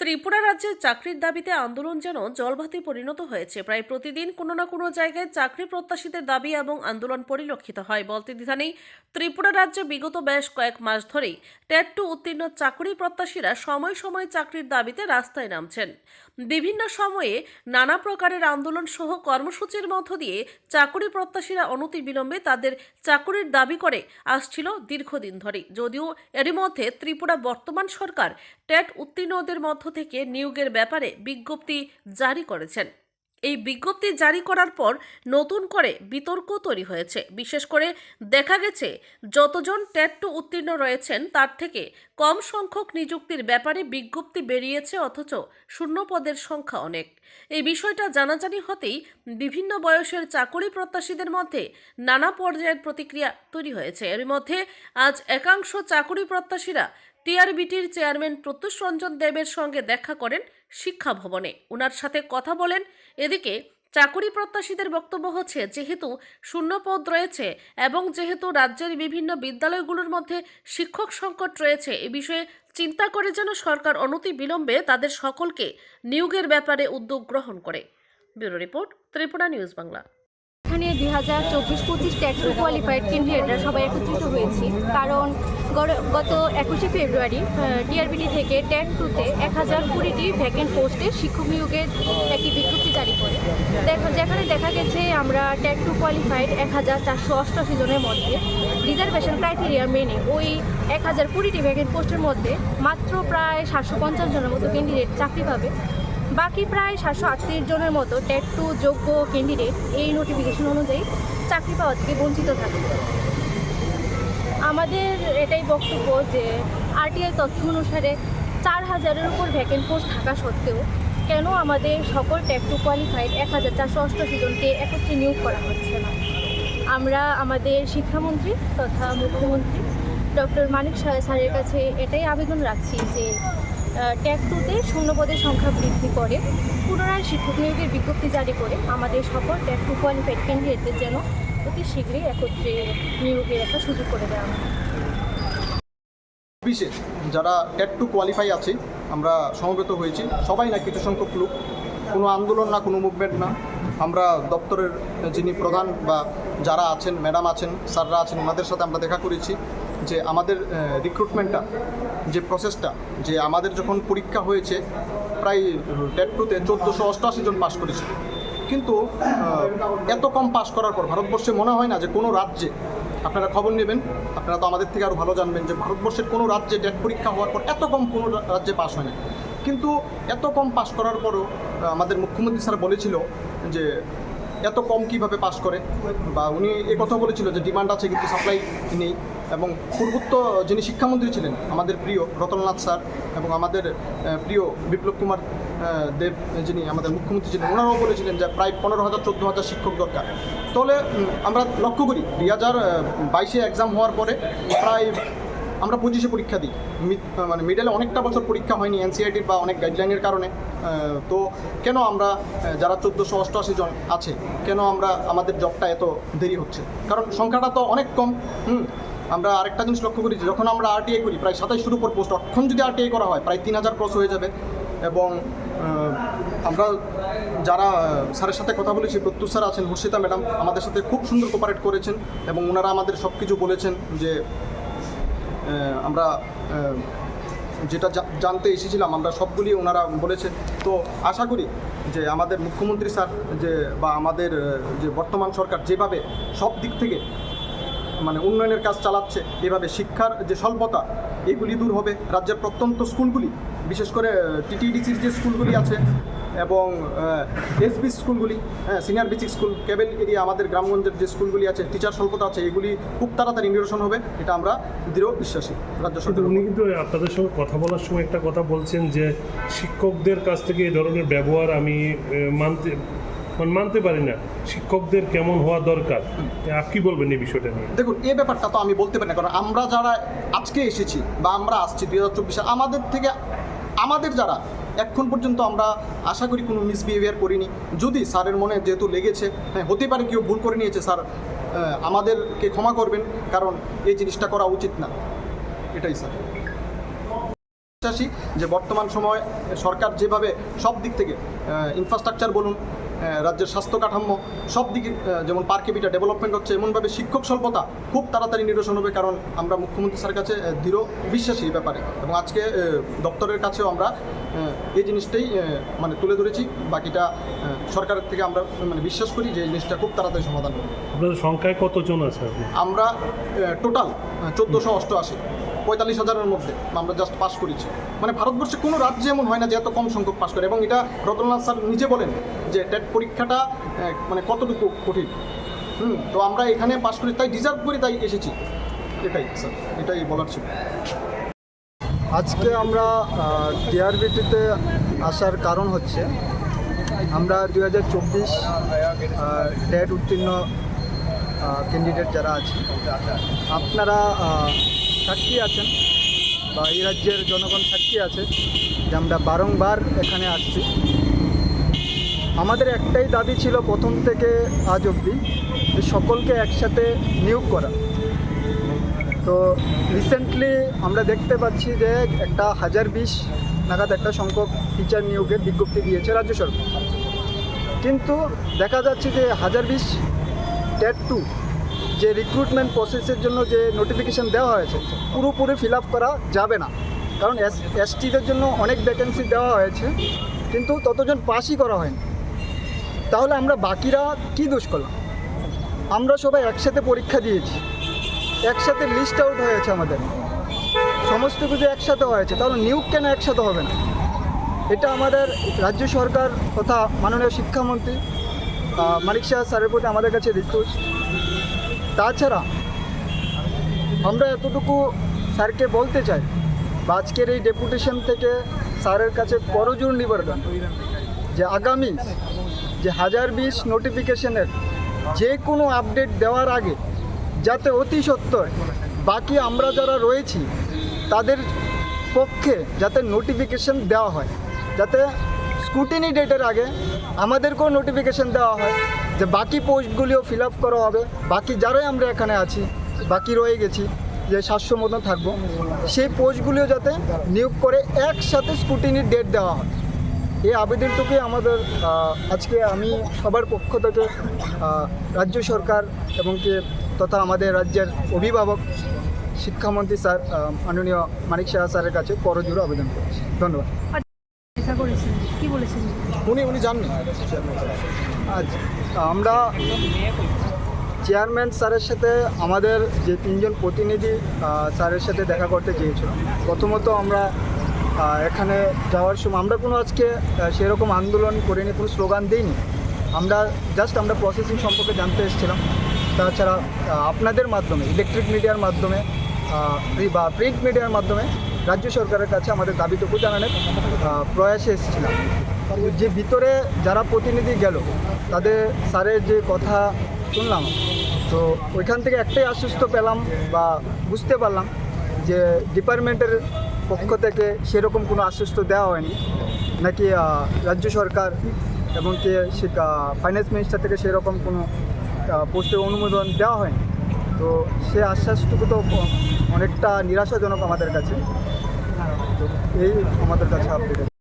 ত্রিপুরা রাজ্যে চাকরির দাবিতে আন্দোলন যেন জলভাতে পরিণত হয়েছে। প্রায় প্রতিদিন কোনো না কোনো জায়গায় চাকরি প্রত্যাশীদের দাবি এবং আন্দোলন পরিলক্ষিত হয়। বলতে দ্বিধা নেই, ত্রিপুরা রাজ্যে বিগত বেশ কয়েক মাস ধরেই টেট 2 উত্তীর্ণ চাকরি প্রত্যাশীরা সময় সময় চাকরির দাবিতে রাস্তায় নামছেন। বিভিন্ন সময়ে নানা প্রকারের আন্দোলন সহ কর্মসূচির মধ্য দিয়ে চাকরি প্রত্যাশীরা অনতিবিলম্বে তাদের চাকরির দাবি করে আসছিল দীর্ঘদিন ধরে। যদিও এরই মধ্যে ত্রিপুরা বর্তমান সরকার টেট উত্তীর্ণদের মধ্য থেকে নিয়োগের ব্যাপারে বিজ্ঞপ্তি জারি করেছেন। এই বিজ্ঞপ্তি জারি করার পর নতুন করে বিতর্ক তৈরি হয়েছে। বিশেষ করে দেখা গেছে যতজন টেট 2 উত্তীর্ণ রয়েছেন তার থেকে কম সংখ্যক নিযুক্তির ব্যাপারে বিজ্ঞপ্তি বেরিয়েছে, অথচ শূন্য পদের সংখ্যা অনেক। এই বিষয়টা জানাজানি হতেই বিভিন্ন বয়সের চাকরি প্রত্যাশীদের মধ্যে নানা পর্যায়ের প্রতিক্রিয়া তৈরি হয়েছে। এর মধ্যে আজ একাংশ চাকরি প্রত্যাশীরা টিআরবিটির চেয়ারম্যান প্রত্যুষ রঞ্জন দেবের সঙ্গে দেখা করেন শিক্ষা ভবনে, ওনার সাথে কথা বলেন। এদিকে চাকরি প্রত্যাশীদের বক্তব্য হচ্ছে, যেহেতু শূন্য পদ রয়েছে এবং যেহেতু রাজ্যের বিভিন্ন বিদ্যালয়গুলোর মধ্যে শিক্ষক সংকট রয়েছে, এ বিষয়ে চিন্তা করে যেন সরকার অনতি বিলম্বে তাদের সকলকে নিয়োগের ব্যাপারে উদ্যোগ গ্রহণ করে। Bureau report, Tripura news Bangla. এখানে 2024-25 টেট 2 কোয়ালিফাইড ক্যান্ডিডেটরা সবাই একত্রিত হয়েছি, কারণ গত 21শে ফেব্রুয়ারি টিআরবিটি থেকে টেট 2-তে 1020টি ভ্যাকেন্ট পোস্টে শিক্ষক নিয়োগের একটি বিজ্ঞপ্তি জারি করে। যেখানে দেখা গেছে আমরা টেট 2 কোয়ালিফাইড 1488 জনের মধ্যে রিজার্ভেশন ক্রাইটেরিয়া মেনে ওই 1020টি ভ্যাকেন্ট পোস্টের মধ্যে মাত্র প্রায় 750 জনের মতো ক্যান্ডিডেট চাকরি পাবে। বাকি প্রায় 738 জনের মতো টেট 2 যোগ্য ক্যান্ডিডেট এই নোটিফিকেশন অনুযায়ী চাকরি পাওয়া থেকে বঞ্চিত থাকবে। আমাদের এটাই বক্তব্য যে আরটিআই তথ্য অনুসারে 4000-এর উপর ভ্যাকেন্ট পোস্ট থাকা সত্ত্বেও কেন আমাদের সকল টেট 2 কোয়ালিফাইড 1488 জনকে একত্রে নিয়োগ করা হচ্ছে না। আমরা আমাদের শিক্ষামন্ত্রী তথা মুখ্যমন্ত্রী ডক্টর মানিক স্যারের কাছে এটাই আবেদন রাখছি যে টেট 2-তে শূন্যপদের সংখ্যা বৃদ্ধি করে পুনরায় শিক্ষক নিয়োগের বিজ্ঞপ্তি জারি করে আমাদের সকল টেট 2 কোয়ালিফাইড ক্যান্ডিডেটদের যেন অতি শীঘ্রই একত্রে নিয়োগের একটা সুযোগ করে দেওয়া হয়। বিশেষ যারা টেট 2 কোয়ালিফাই আছে আমরা সমবেত হয়েছি, সবাই না কিছু সংখ্যক লোক, কোনো আন্দোলন না, কোনো মুভমেন্ট না। আমরা দপ্তরের যিনি প্রধান বা যারা আছেন, ম্যাডাম আছেন, স্যাররা আছেন, ওনাদের সাথে আমরা দেখা করেছি যে আমাদের রিক্রুটমেন্টটা যে প্রসেসটা, যে আমাদের যখন পরীক্ষা হয়েছে প্রায় টেট 2-তে 1488 জন পাস করেছে, কিন্তু এত কম পাস করার পর ভারতবর্ষে মনে হয় না যে কোনো রাজ্যে, আপনারা খবর নেবেন, আপনারা তো আমাদের থেকে আরও ভালো জানবেন যে ভারতবর্ষের কোনো রাজ্যে টেট পরীক্ষা হওয়ার পর এত কম কোনো রাজ্যে পাস হয় না। কিন্তু এত কম পাস করার পরও আমাদের মুখ্যমন্ত্রী স্যার বলেছিল যে এত কম কিভাবে পাস করে, বা উনি কথা বলেছিল যে ডিমান্ড আছে কিন্তু সাপ্লাই নেই। এবং পূর্বোত্ত যিনি শিক্ষামন্ত্রী ছিলেন আমাদের প্রিয় রতননাথ স্যার এবং আমাদের প্রিয় বিপ্লব কুমার দেব যিনি আমাদের মুখ্যমন্ত্রী ছিলেন, ওনারাও বলেছিলেন যে প্রায় 15,000-14,000 শিক্ষক দরকার। তাহলে আমরা লক্ষ্য করি 2022-এ এক্সাম হওয়ার পরে প্রায় আমরা 25-এ পরীক্ষা দিই, মানে মিডলে অনেকটা বছর পরীক্ষা হয়নি এনসিআরটির বা অনেক গাইডলাইনের কারণে। তো কেন আমরা যারা 1488 জন আছে, কেন আমাদের জবটা এত দেরি হচ্ছে? কারণ সংখ্যাটা তো অনেক কম। আমরা আরেকটা জিনিস লক্ষ্য করি, যখন আমরা আরটিআই করি প্রায় 2700-এর উপর পোস্ট, এখন যদি আরটিআই করা হয় প্রায় 3000 ক্রস হয়ে যাবে। এবং আমরা যারা স্যারের সাথে কথা বলেছি, প্রত্যুষ স্যার আছেন, হর্ষিতা ম্যাডাম আমাদের সাথে খুব সুন্দর কোপারেট করেছেন এবং ওনারা আমাদের সব কিছু বলেছেন যে আমরা যেটা জানতে এসেছিলাম আমরা সবগুলি ওনারা বলেছেন। তো আশা করি যে আমাদের মুখ্যমন্ত্রী স্যার যে বা আমাদের যে বর্তমান সরকার যেভাবে সব দিক থেকে মানে উন্নয়নের কাজ চালাচ্ছে, এভাবে শিক্ষার যে স্বল্পতা এগুলি দূর হবে। রাজ্যের প্রত্যন্ত স্কুলগুলি, বিশেষ করে টিটিডিসির যে স্কুলগুলি আছে এবং এসবি স্কুলগুলি, সিনিয়র বেসিক স্কুল, কেবল এরিয়া, আমাদের গ্রামগঞ্জের যে স্কুলগুলি আছে, টিচার স্বল্পতা আছে, এগুলি খুব তাড়াতাড়ি নিরসন হবে, এটা আমরা দৃঢ় বিশ্বাসী রাজ্য সরকার। উনি কিন্তু আপনাদের সঙ্গে কথা বলার সময় একটা কথা বলছেন যে শিক্ষকদের কাছ থেকে এই ধরনের ব্যবহার আমি মানতে পারি না, শিক্ষকদের কেমন হওয়া দরকার। আপনি কি বলবেন এই বিষয়টা নিয়ে? দেখুন, এই ব্যাপারটা তো আমি বলতে পারি না, কারণ আমরা যারা আজকে এসেছি বা আমরা আসছি 2024-এ, আমাদের থেকে আমাদের যারা এখন পর্যন্ত আমরা আশা করি কোনো মিসবিহেভিয়ার করিনি। যদি স্যারের মনে যেহেতু লেগেছে, হ্যাঁ হতে পারে কেউ ভুল করে নিয়েছে, স্যার আমাদেরকে ক্ষমা করবেন, কারণ এই জিনিসটা করা উচিত না, এটাই স্যার। বিশ্বাসী যে বর্তমান সময় সরকার যেভাবে সব দিক থেকে ইনফ্রাস্ট্রাকচার বলুন, রাজ্যের স্বাস্থ্য কাঠামো সব দিকে যেমন পার ক্যাপিটা ডেভেলপমেন্ট হচ্ছে, এমনভাবে শিক্ষক স্বল্পতা খুব তাড়াতাড়ি নিরসন হবে, কারণ আমরা মুখ্যমন্ত্রী স্যারের কাছে দৃঢ় বিশ্বাসী এই ব্যাপারে। এবং আজকে দপ্তরের কাছেও আমরা এই জিনিসটাই মানে তুলে ধরেছি। বাকিটা সরকারের থেকে আমরা মানে বিশ্বাস করি যে এই জিনিসটা খুব তাড়াতাড়ি সমাধান হবে। আপনাদের সংখ্যায় কতজন আছে আপনি? আমরা টোটাল 1488, 45,000-এর মধ্যে আমরা জাস্ট পাস করেছি। মানে ভারতবর্ষে কোনো রাজ্যে এমন হয় না যে এত কম সংখ্যক পাস করে। এবং এটা রতনলাল স্যার নিজে বলেন যে টেট পরীক্ষাটা মানে কতটুকু কঠিন। তো আমরা এখানে পাস করি, তাই ডিজার্ভ করি, তাই এসেছি। এটাই স্যার, এটাই বলার ছিল। আজকে আমরা টিআরবিটিতে আসার কারণ হচ্ছে আমরা 2024 টেট উত্তীর্ণ ক্যান্ডিডেট যারা আছে, আপনারা সাক্ষী আছেন বা এই রাজ্যের জনগণ সাক্ষী আছে যে আমরা বারংবার এখানে আসছি। আমাদের একটাই দাবি ছিল প্রথম থেকে আজ অবধি, যে সকলকে একসাথে নিয়োগ করা। তো রিসেন্টলি আমরা দেখতে পাচ্ছি যে একটা 1020 নাগাদ একটা সংখ্যক টিচার নিয়োগের বিজ্ঞপ্তি দিয়েছে রাজ্য সরকার, কিন্তু দেখা যাচ্ছে যে 1020 টেট 2 যে রিক্রুটমেন্ট প্রসেসের জন্য যে নোটিফিকেশান দেওয়া হয়েছে পুরোপুরি ফিল আপ করা যাবে না, কারণ এসটিদের জন্য অনেক ভ্যাকেন্সি দেওয়া হয়েছে, কিন্তু ততজন পাসই করা হয়নি। তাহলে আমরা বাকিরা কী দোষ করলাম? আমরা সবাই একসাথে পরীক্ষা দিয়েছি, একসাথে লিস্ট আউট হয়েছে, আমাদের সমস্ত কিছু একসাথে হয়েছে, তাহলে নিয়োগ কেন একসাথে হবে না? এটা আমাদের রাজ্য সরকার তথা মাননীয় শিক্ষামন্ত্রী মানিক সাহা স্যারের প্রতি আমাদের কাছে রিকোয়েস্ট। তাছাড়া আমরা এতটুকু স্যারকে বলতে চাই, বা আজকের এই ডেপুটেশন থেকে স্যারের কাছে করজোড় নিবেদন যে আগামী যে 1020 নোটিফিকেশনের যে কোনো আপডেট দেওয়ার আগে যাতে অতি সত্বর বাকি আমরা যারা রয়েছি তাদের পক্ষে যাতে নোটিফিকেশন দেওয়া হয়, যাতে স্ক্রুটিনি ডেটের আগে আমাদেরকেও নোটিফিকেশন দেওয়া হয় যে বাকি পোস্টগুলিও ফিল আপ করা হবে, বাকি যারাই আমরা এখানে আছি বাকি রয়ে গেছি যে 700 মতো থাকবো, সেই পোস্টগুলিও যাতে নিয়োগ করে একসাথে স্ক্রুটিনির ডেট দেওয়া হয়। এই আবেদনটুকুই আমাদের আজকে আমি সবার পক্ষ থেকে রাজ্য সরকার এবং কি তথা আমাদের রাজ্যের অভিভাবক শিক্ষামন্ত্রী স্যার মাননীয় মানিক সাহা স্যারের কাছে করজোড়ে আবেদন করছি। ধন্যবাদ। দেখা করেছেন, কি বলেছেন? উনি জাননি। আজ আমরা চেয়ারম্যান স্যারের সাথে আমাদের যে 3জন প্রতিনিধি স্যারের সাথে দেখা করতে চেয়েছিল। প্রথমত আমরা এখানে যাওয়ার সময় আমরা কোনো আজকে সেরকম আন্দোলন করিনি, কোনো স্লোগান দিইনি, আমরা আমরা প্রসেসিং সম্পর্কে জানতে এসেছিলাম। তাছাড়া আপনাদের মাধ্যমে ইলেকট্রিক মিডিয়ার মাধ্যমে বা প্রিন্ট মিডিয়ার মাধ্যমে রাজ্য সরকারের কাছে আমাদের দাবিটুকু জানানোর প্রয়াসে এসেছিলাম। যে ভিতরে যারা প্রতিনিধি গেল তাদের স্যারের যে কথা শুনলাম, তো ওইখান থেকে একটাই আশ্বস্ত পেলাম বা বুঝতে পারলাম যে ডিপার্টমেন্টের পক্ষ থেকে সেরকম কোনো আশ্বস্ত দেওয়া হয়নি, নাকি রাজ্য সরকার এবং কি ফাইন্যান্স মিনিস্টার থেকে সেরকম কোনো পোস্টের অনুমোদন দেওয়া হয়নি। তো সে আশ্বাসটুকু তো অনেকটা নিরাশাজনক আমাদের কাছে। তো এই আমাদের কাছে আপডেট।